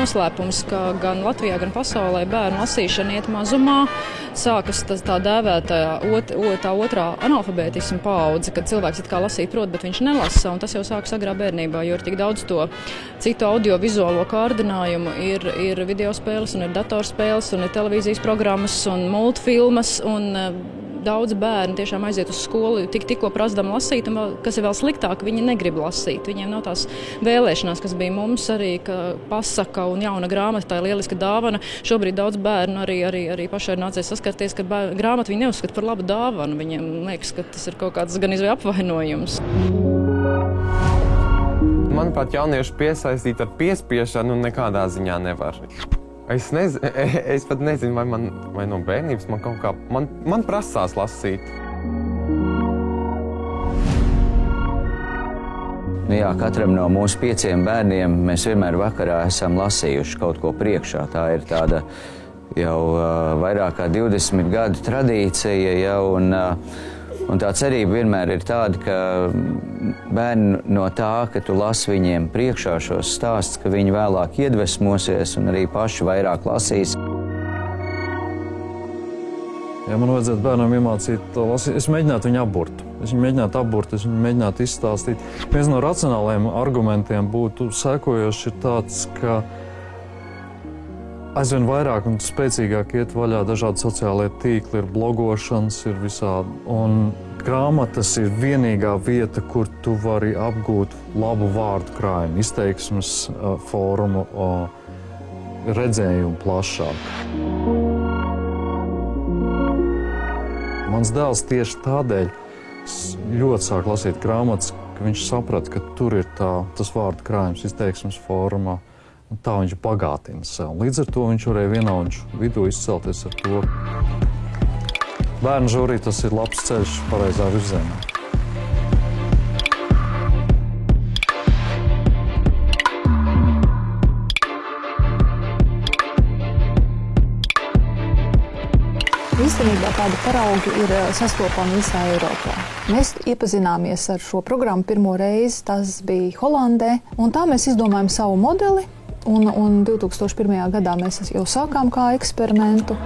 noslēpums, ka gan Latvijā, gan pasaulē bērnu lasīšana iet mazumā. Sākas tā dēvētā otrā analfabētisma paudze, kad cilvēks it kā lasīt prot, bet viņš nelasa, un tas jau sākas agrā bērnībā, jo ir tik daudz to citu audiovizuālo kārdinājumu, ir videospēles, un ir datorspēles, un ir televīzijas programmas, un multfilmas, un daudz bērni tiešām aiziet uz skolu tikko prasdam lasīt, un kas ir vēl sliktāk, viņi negrib lasīt. Viņiem nav tās vēlēšanās, kas bija mums arī, ka pasaka un jauna grāmata, tā ir lieliska dāvana. Šobrīd daudz bērnu arī pašai ir nācies saskarties, ka grāmatu viņi neuzskata par labu dāvanu. Viņiem liekas, ka tas ir kaut kāds gan izvēl apvainojums. Manuprāt, jaunieši piesaistīt ar piespiešanu nekādā ziņā nevar. Es pat nezinu, vai no bērnības man kaut kā... Man prasās lasīt. Jā, katram no mūsu 5 bērniem mēs vienmēr vakarā esam lasījuši kaut ko priekšā. Tā ir tāda jau vairāk kā 20 gadu tradīcija jau, un tā cerība vienmēr ir tāda, ka bērni no tā, ka tu lasi viņiem priekšā šos stāstus, ka viņi vēlāk iedvesmosies un arī paši vairāk lasīs. Ja man vajadzētu bērnam iemācīt to lasīt, es mēģinātu viņu apburt. Es viņu mēģinātu izstāstīt. Viens no racionālajiem argumentiem būtu sekojoši ir tāds, ka aizvien vairāk un spēcīgāk iet vaļā dažādi sociālie tīkli, ir blogošanas, ir visādi. Un grāmatas ir vienīgā vieta, kur tu vari apgūt labu vārdu krājumu, izteiksmes formu, redzējumu plašāk. Mans dēls tieši tādēļ ļoti sāk lasīt grāmatas, ka viņš saprata, ka tur ir tas vārdu krājums, izteiksmes formā. Un tā viņš bagātina sev. Līdz ar to viņš varēja vienaudžu vidū izcelties ar to. Bērnu žūrī tas ir labs ceļš pareizā virzienā. Īstenībā tādi paraugi ir sastopami visā Eiropā. Mēs iepazināmies ar šo programmu pirmo reizi, tas bija Holandē, un tā mēs izdomājam savu modeli. Un 2001. gadā mēs jau sākām kā eksperimentu.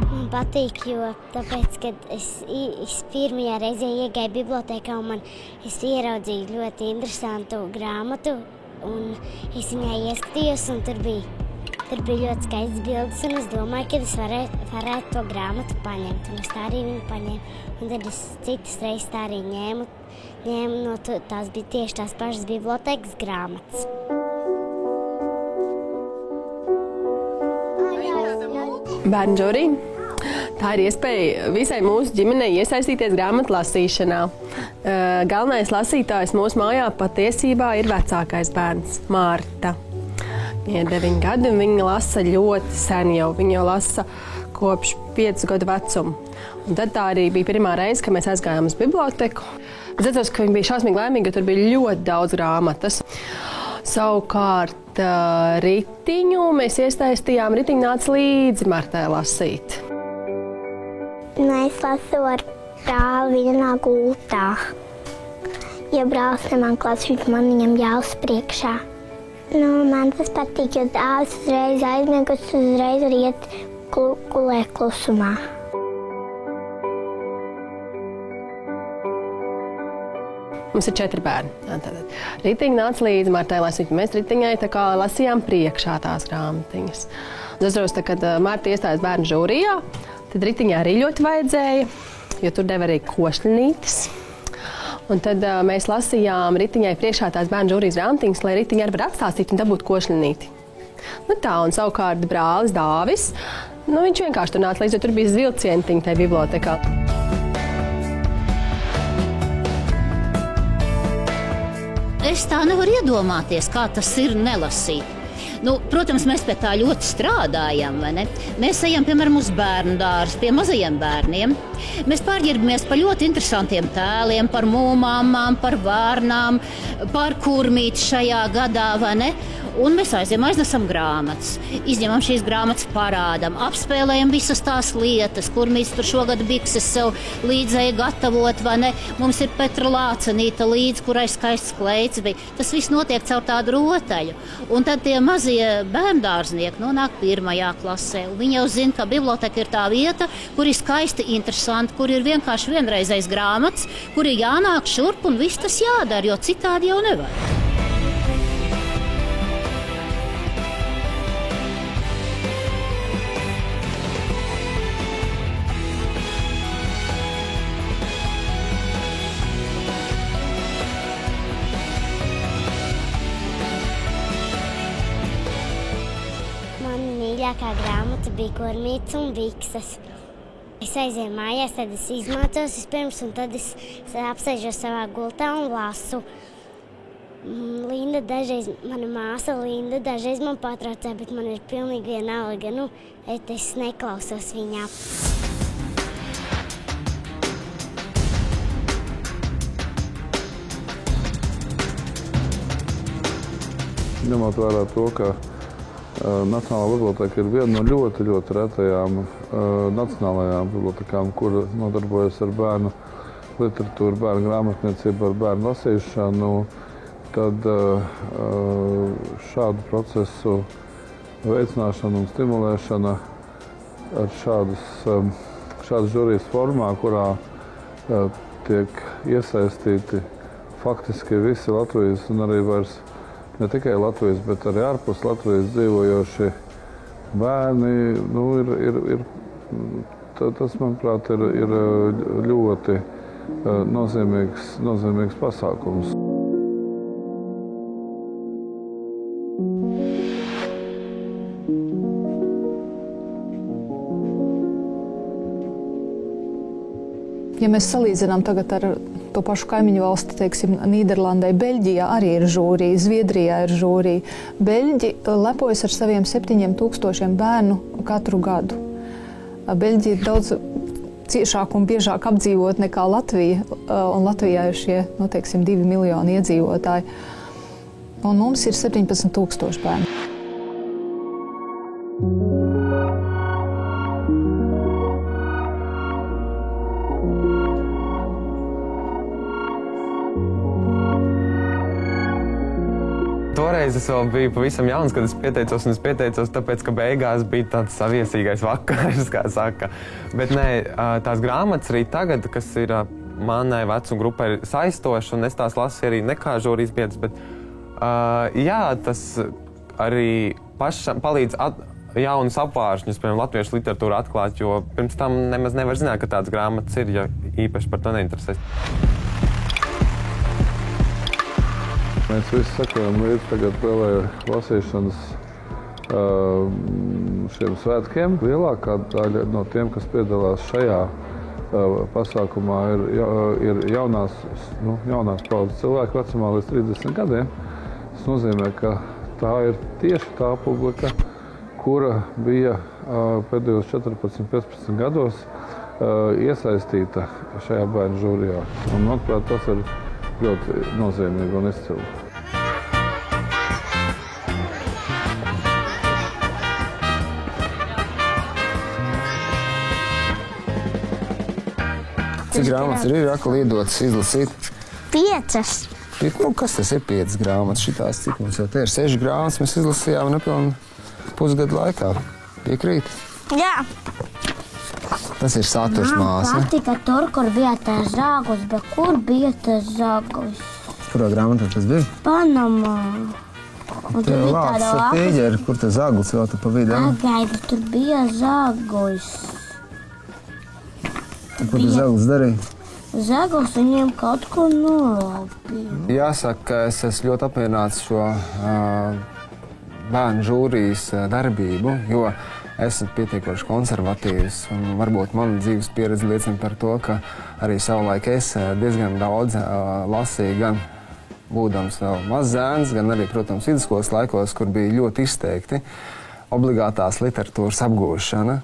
Man patīk, jo tāpēc, kad es pirmajā reizē iegāju bibliotēkā un es ieraudzīju ļoti interesantu grāmatu, un es viņai ieskatījos, un tur bija ļoti skaists bildes, un es domāju, ka es varētu to grāmatu paņemt, un es tā arī viņu paņēmu. Un tad es citas reizes tā arī ņēmu no tās bija tieši tās pašas bibliotēkas grāmatas. Bērnu žūrī. Tā ir iespēja visai mūsu ģimenei iesaistīties grāmatu lasīšanā. Galvenais lasītājs mūsu mājā patiesībā ir vecākais bērns, Mārta. Viņai ir 9 gadi, un viņa lasa ļoti sen jau. Viņa jau lasa kopš 5 gadu vecuma. Un tad tā arī bija pirmā reize, kad mēs aizgājām uz biblioteku. Es atceros, ka viņa bija šausmīgi laimīga, jo tur bija ļoti daudz grāmatas. Savukārt ritiņu mēs iesaistījām, ritiņu nāca līdzi Martai lasīt. Es lasu ar brāli vienā gultā. Ja brālis neman klasīt, man viņam jālas priekšā. Man tas patīk, jo dēls uzreiz aizmiegas, uzreiz var iet gulēt klusumā. Mums ir 4 bērni. Ritiņi nāca līdzi Martai lasīt. Mēs ritiņai tā kā lasījām priekšā tās grāmatiņas. Es atceros, kad Marta iestājās bērnu žūrijā, tad ritiņai arī ļoti vajadzēja, jo tur deva arī košļinītes. Un tad mēs lasījām ritiņai priekšā tās bērnu žūrijas grāmatiņas, lai ritiņai arī var atstāstīt un dabūt košļinīti. Tā, un savukārt brālis Dāvis, viņš vienkārši tur nāca līdz, jo tur bija zvilcientiņi tajā bibliotekā. Es tā nevaru iedomāties, kā tas ir nelasīt. Protams, mēs pie tā ļoti strādājam, vai ne? Mēs ejam, piemēram, uz bērnu dārzu, pie mazajiem bērniem. Mēs pārģērbamies par ļoti interesantiem tēliem, par mūmāmām, par vārnām, par kurmīti šajā gadā, vai ne? Un mēs aiznesam grāmatas, izņemam šīs grāmatas, parādam, apspēlējam visas tās lietas, kur mēs tur šogad bikses sev līdzēji gatavot, vai ne? Mums ir Petra Lācenīta līdz, kurai skaists kleids bija. Tas viss notiek caur tādu rotaļu. Un tad tie mazie bērndārznieki nonāk 1. klasē. Un viņi jau zina, ka biblioteka ir tā vieta, kur ir skaisti, interesanti, kur ir vienkārši vienreizais grāmatas, kur ir jānāk šurp un viss tas jādara, jo citādi jau nevar. Man mīļākā grāmata bija Kormītis un bikses. Es aizēju mājās, tad es izmācos vispirms, un tad es apsēžos savā gultā un lasu. Mana māsa Linda dažreiz man patraucē, bet man ir pilnīgi vienalga. Es neklausos viņā. Ņemot vērā to, ka Nacionālā biblioteka ir viena no ļoti, ļoti retajām nacionālajām bibliotekām, kur nodarbojas ar bērnu literatūru, bērnu grāmatniecību, ar bērnu lasīšanu, tad šādu procesu veicināšana un stimulēšana ar šādas žūrijas formā, kurā tiek iesaistīti faktiski visi Latvijas un arī vairs ne tikai Latvijas, bet arī ārpus Latvijas dzīvojoši bērni, tas, manuprāt, ir ļoti nozīmīgs pasākums. Ja mēs salīdzinām tagad ar to pašu kaimiņu valsti, teiksim, Nīderlandē, Beļģijā arī ir žūrija, Zviedrijā ir žūrija. Beļģi lepojas ar saviem 7000 bērnu katru gadu. Beļģija ir daudz ciešāk un biežāk apdzīvot nekā Latvija, un Latvijā ir šie, 2 miljoni iedzīvotāji. Un mums ir 17 000 bērnu. Toreiz es vēl biju pavisam jauns, kad es pieteicos, tāpēc, ka beigās bija tāds saviesīgais vakars, kā saka. Bet nē, tās grāmatas arī tagad, kas ir manai vecuma grupai, ir saistošas, un es tās lasu arī ne kā žūrijas biedrs, bet jā, tas arī pašam palīdz jaunus apvāršņus, piemēram, latviešu literatūru atklāt, jo pirms tam nemaz nevar zināt, ka tādas grāmatas ir, ja īpaši par to neinteresēs. Mēs visi sekojam līdz tagad lielai lasīšanas šiem svētkiem. Lielākā daļa no tiem, kas piedalās šajā pasākumā, ir jaunās paudzes cilvēki vecumā līdz 30 gadiem. Tas nozīmē, ka tā ir tieši tā publika, kura bija pēdējos 14-15 gados iesaistīta šajā bērnu žūrijā. Un, manuprāt, tas ir ļoti nozīmīgi un izcili. Cik grāmatas ir lidotas, izlasīt? 5. Kas tas ir 5 grāmatas? Šitās cik mums jau te ir 6 grāmatas, mēs izlasījām nepilnu pusgadu laikā. Piekrīt? Jā. Tas ir saturs, māsa. Man patika tur, kur bija tas zāgulis, bet kur bija tas zāgulis? Kurā grāmatā tas bija? Panamā. Un tur bija tāda tīģeri, kur tas zāgulis vēl tu pa vidu? Pagaidi, tur bija zāgulis. Ko tas zāgulis darīja? Zāgulis viņiem kaut ko nolaupīja. Jāsaka, ka es esmu ļoti apmierināts šo bērnu žūrijas darbību, jo esmu pietiekoši konservatīvs, un varbūt mana dzīves pieredze liecina par to, ka arī savulaik es diezgan daudz lasīju, gan būdams vēl mazs zēns, gan arī, protams, vidusskolas laikos, kur bija ļoti izteikti obligātās literatūras apgūšana.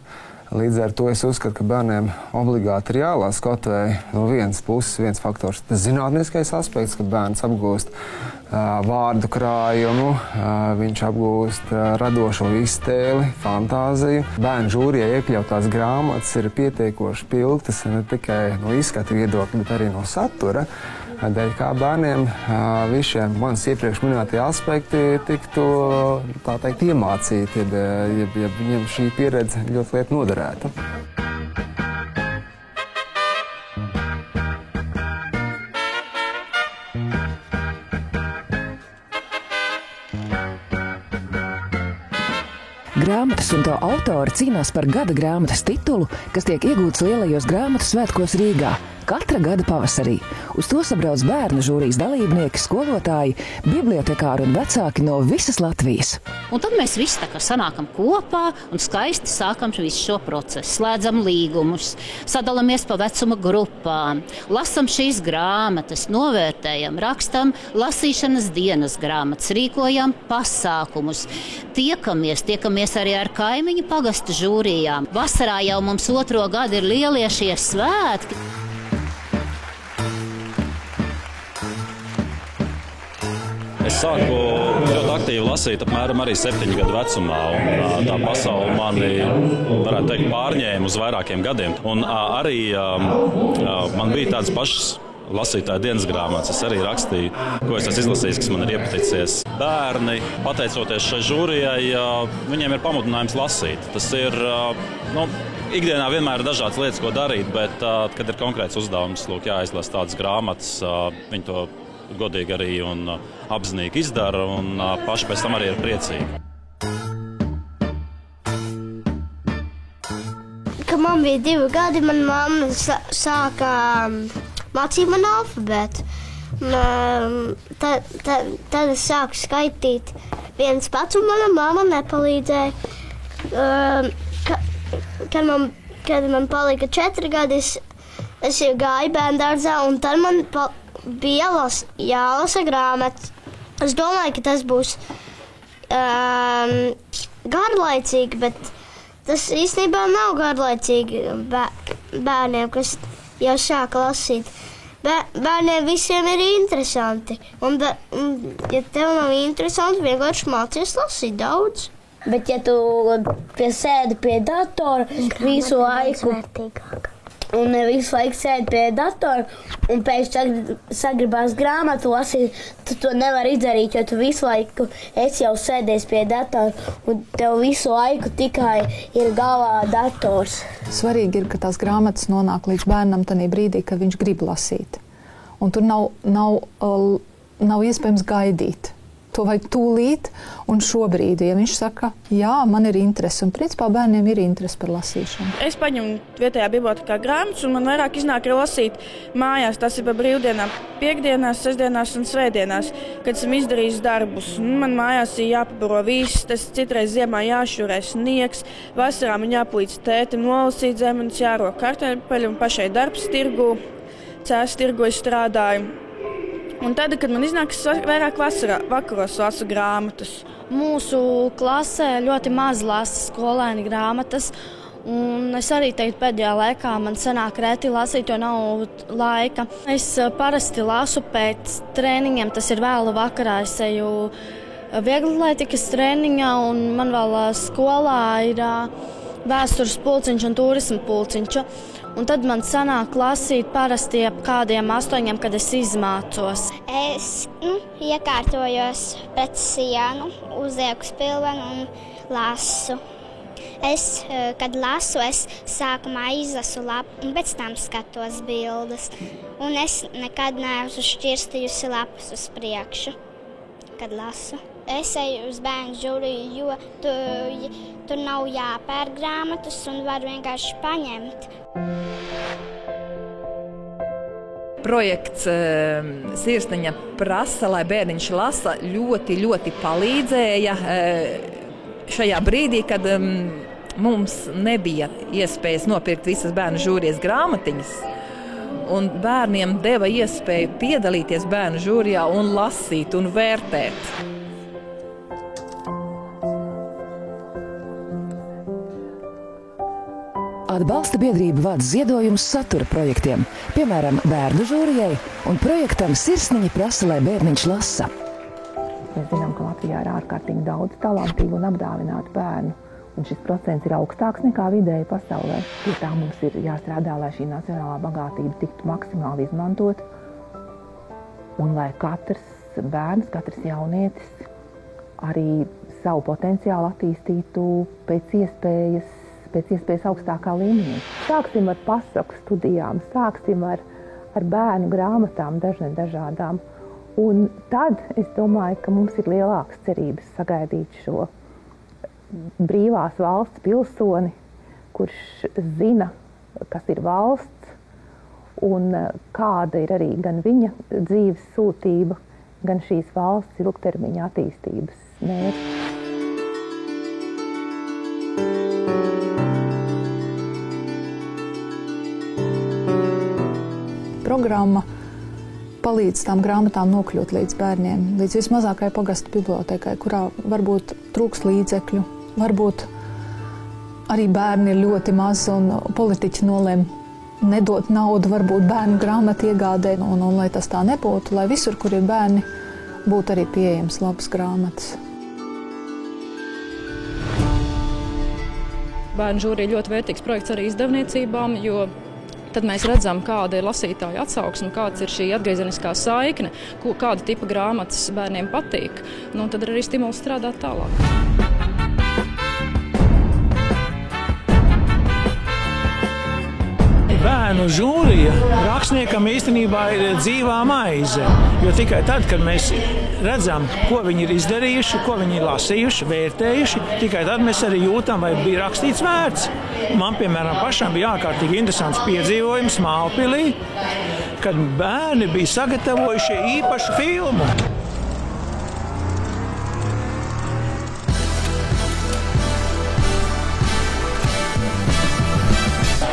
Līdz ar to es uzskatu, ka bērniem obligāti ir jālasa kaut vai no vienas puses viens faktors. Tas zinātniskais aspekts, ka bērns apgūst vārdu krājumu, viņš apgūst radošo iztēli, fantāziju. Bērnu žūrijā iekļautās grāmatas ir pietiekoši pilgtas ne tikai no izskata viedokļa, bet arī no satura. Dēļ kā bērniem visi šie manis iepriekš minētie aspekti tiktu, tā teikt, iemācīti, ja viņiem šī pieredze ļoti lieti noderētu. Grāmatas un to autori cīnās par gada grāmatas titulu, kas tiek iegūts lielajos grāmatu svētkos Rīgā katra gada pavasarī. Uz to sabrauc bērnu žūrijas dalībnieki, skolotāji, bibliotekāri un vecāki no visas Latvijas. Un tad mēs visi tā kā sanākam kopā un skaisti sākam visu šo procesu. Slēdzam līgumus, sadalamies pa vecuma grupām, lasam šīs grāmatas, novērtējam, rakstam lasīšanas dienas grāmatas, rīkojam pasākumus, tiekamies arī ar kaimiņu pagasta žūrijām. Vasarā jau mums 2. gadu ir lielie šie svētki. Es sāku ļoti aktīvi lasīt apmēram arī 7 gadu vecumā, un tā pasaule mani, varētu teikt, pārņēma uz vairākiem gadiem. Un arī man bija tādas pašas lasītāja dienas grāmatas. Es arī rakstīju, ko es esmu izlasījis, kas man ir iepaticies. Bērni, pateicoties šai žūrijai, viņiem ir pamudinājums lasīt. Tas ir, ikdienā vienmēr ir dažādas lietas, ko darīt, bet, kad ir konkrēts uzdevums, jāizlasa tādas grāmatas, viņi to godīgi arī un apzinīgi izdara, un paši pēc tam arī ir priecīgi. Kad man bija 2 gadi, mana mamma sāka mācīt man alfabētu. Tad es sāku skaitīt viens pats, un mana mamma nepalīdzēja. Kad man palika 4 gadi, es jau gāju bērndārzā, un tad man bija jālasa grāmatas. Es domāju, ka tas būs garlaicīgi, bet tas īstenībā nav garlaicīgi bērniem, kas jau sāka lasīt. Bērniem visiem ir interesanti. Un, ja tev nav interesanti, vienkārši mācies lasīt daudz. Bet ja tu sēdi pie datora visu laiku, un visu laiku sēdi pie datora, un pēkšņi sagribās grāmatu lasīt, tu to nevar izdarīt, jo tu visu laiku esi jau sēdies pie datora, un tev visu laiku tikai ir galvā dators. Svarīgi ir, ka tās grāmatas nonāk līdz bērnam tajā brīdī, kad viņš grib lasīt. Un tur nav iespējams gaidīt. To vajag tūlīt un šobrīd, ja viņš saka, jā, man ir interese, un principā bērniem ir interese par lasīšanu. Es paņemu vietējā bibliotekā grāmatas, un man vairāk iznāk arī lasīt mājās. Tas ir pa brīvdienām, piekdienās, sestdienās un svētdienās, kad esam izdarījis darbus. Man mājās ir jāpabaro viss, tas citreiz ziemā jāšurē sniegs, vasarā man jāpalīdz tētim nolasīt zemenes, jārok kartupeļi un pašai darbs tirgu, cēs tirgu es strādāju. Un tad, kad man iznāk, es vairāk vakaros lasu grāmatas. Mūsu klasē ļoti maz lasa skolēni grāmatas. Un es arī teiktu, pēdējā laikā man sanāk reti lasīt, jo nav laika. Es parasti lasu pēc treniņiem, tas ir vēlu vakarā. Es eju vieglatlētikas treniņā, un man vēl skolā ir vēstures pulciņš un turisma pulciņš. Un tad man sanāk lasīt parasti ap kādiem 8, kad es izmācos. Es iekārtojos pret sienu, uzlieku spilvenu un lasu. Kad lasu, es sākumā izlasu lapu un pēc tam skatos bildes. Un es nekad neesmu šķirstījusi lapas uz priekšu, kad lasu. Es eju uz bērnu žūriju, jo tur nav jāpērk grāmatas un var vienkārši paņemt. Projekts Sirsniņa prasa, lai bērniņš lasa, ļoti, ļoti palīdzēja šajā brīdī, kad mums nebija iespējas nopirkt visas bērnu žūrijas grāmatiņas. Un bērniem deva iespēju piedalīties bērnu žūrijā un lasīt un vērtēt. Atbalsta biedrība vāc ziedojumus satura projektiem, piemēram, bērnu žūrijai un projektam Sirsniņa prasa, lai bērniņš lasa. Mēs zinām, ka Latvijā ir ārkārtīgi daudz talantīgu un apdāvinātu bērnu, un šis procents ir augstāks nekā vidēji pasaulē. Pie tā mums ir jāstrādā, lai šī nacionālā bagātība tiktu maksimāli izmantot, un lai katrs bērns, katrs jaunietis arī savu potenciālu attīstītu pēc iespējas augstākā līmenī. Sāksim ar pasaku studijām, sāksim ar bērnu grāmatām dažādām. Un tad es domāju, ka mums ir lielākas cerības sagaidīt šo brīvās valsts pilsoni, kurš zina, kas ir valsts un kāda ir arī gan viņa dzīves sūtība, gan šīs valsts ilgtermiņa attīstības mērķi. Programma palīdz tām grāmatām nokļūt līdz bērniem, līdz vismazākai pagasta bibliotekai, kurā varbūt trūkst līdzekļu, varbūt arī bērni ir ļoti mazi un politiķi nolem nedot naudu varbūt bērnu grāmatu iegādē, un lai tas tā nebūtu, lai visur, kur ir bērni, būtu arī pieejams labas grāmatas. Bērnu žūrija ļoti vērtīgs projekts arī izdevniecībām, jo tad mēs redzam, kāda ir lasītāja atsauksme, kāds ir šī atgriezeniskā saikne, kāda tipa grāmatas bērniem patīk. Nu, tad ir arī stimuls strādāt tālāk. Bērnu žūrija rakstniekam īstenībā ir dzīvā maize, jo tikai tad, kad mēs redzam, ko viņi ir izdarījuši, ko viņi ir lasījuši, vērtējuši, tikai tad mēs arī jūtam, vai bija rakstīts vērts. Man, piemēram, pašam bija ārkārtīgi interesants piedzīvojums Mālpilī, kad bērni bija sagatavojuši īpašu filmu.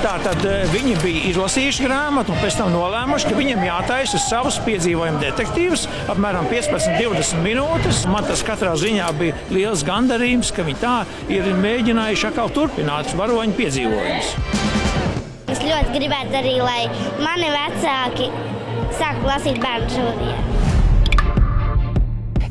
Tātad viņi bija izlasījuši grāmatu un pēc tam nolēmuši, ka viņam jātaisa savus piedzīvojumu detektīvus, apmēram 15-20 minūtes. Man tas katrā ziņā bija liels gandarījums, ka viņi tā ir mēģinājuši atkal turpināt varoņu piedzīvojumus. Es ļoti gribētu arī, lai mani vecāki sāktu lasīt bērnu žūrijā.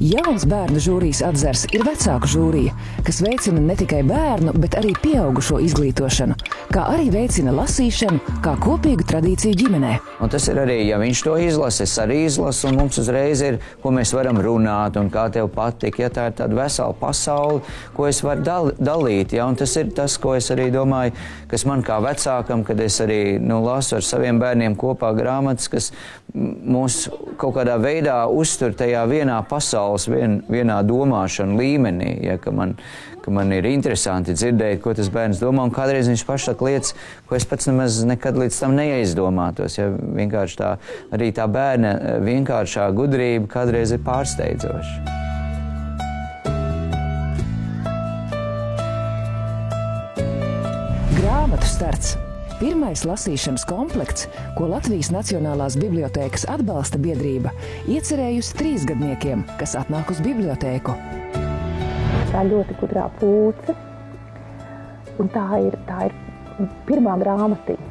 Jauns bērnu žūrijas atzars ir vecāku žūrija, kas veicina ne tikai bērnu, bet arī pieaugušo izglītošanu, kā arī veicina lasīšanu kā kopīgu tradīciju ģimenē. Un tas ir arī, ja viņš to izlasa, es arī izlasu, un mums uzreiz ir, ko mēs varam runāt, un kā tev patīk, ja tā ir tāda vesela pasaule, ko es varu dalīt, ja, un tas ir tas, ko es arī domāju, kas man kā vecākam, kad es arī lasu ar saviem bērniem kopā grāmatas, kas mūs kaut kādā veidā uztur tajā vienā pasaules, vienā domāšana līmenī, ja, ka man ir interesanti dzirdēt, ko tas bērns domā, un kādreiz viņš pašsaka lietas, ko es pats nemaz nekad līdz tam neaizdomātos. Ja, vienkārši arī tā bērna vienkāršā gudrība kādreiz ir pārsteidzoša. Grāmatu starts. Pirmais lasīšanas komplekts, ko Latvijas Nacionālās bibliotēkas atbalsta biedrība, iecerējusi 3-gadniekiem, kas atnāk uz bibliotēku. Tā ļoti gudrā pūce, un tā ir pirmā grāmatiņa.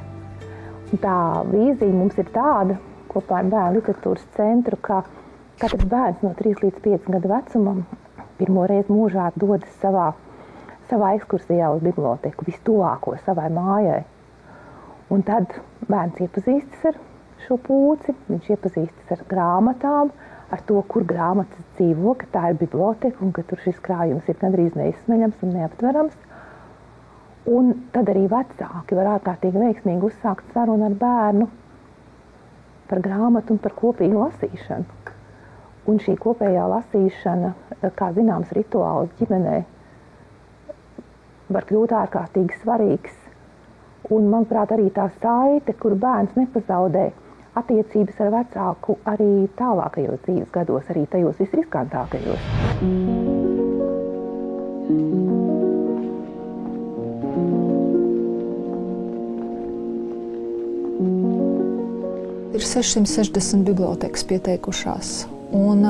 Un tā vīzija mums ir tāda, kopā ar Bērnu literatūras centru, ka katrs bērns no 3 līdz 5 gadu vecumam pirmo reizi mūžā dodas savā ekskursijā uz biblioteku, vistuvāko savai mājai. Un tad bērns iepazīstas ar šo pūci, viņš iepazīstas ar grāmatām, ar to, kur grāmatas dzīvo, ka tā ir biblioteka un ka tur šis krājums ir gandrīz neizsmeļams un neaptverams. Un tad arī vecāki var ārkārtīgi veiksmīgi uzsākt sarunu ar bērnu par grāmatu un par kopīgu lasīšanu. Un šī kopējā lasīšana, kā zināms, rituāls ģimenē var kļūt ārkārtīgi svarīgs. Un, manuprāt, arī tā saite, kur bērns nepazaudē attiecības ar vecāku arī tālākajos dzīves gados, arī tajos visriskantākajos. Ir 660 bibliotekas pieteikušās. Un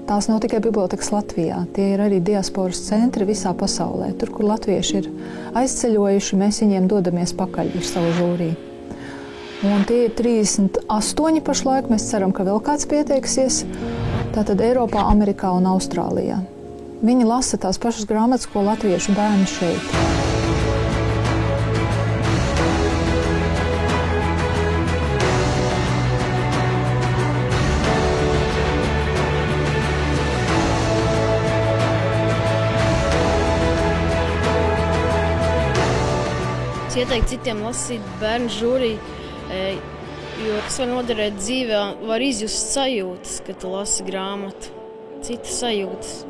tās nav tikai bibliotekas Latvijā, tie ir arī diasporas centri visā pasaulē. Tur, kur latvieši ir aizceļojuši, mēs viņiem dodamies pakaļ ar savu žūriju. Un tie ir 38 pašlaik, mēs ceram, ka vēl kāds pieteiksies. Tātad Eiropā, Amerikā un Austrālijā. Viņi lasa tās pašas grāmatas, ko latviešu bērni šeit. Es ieteiktu citiem lasīt bērnu žūriju, jo tas var noderēt dzīvē, var izjust sajūtas, kad tu lasi grāmatu, citas sajūtas.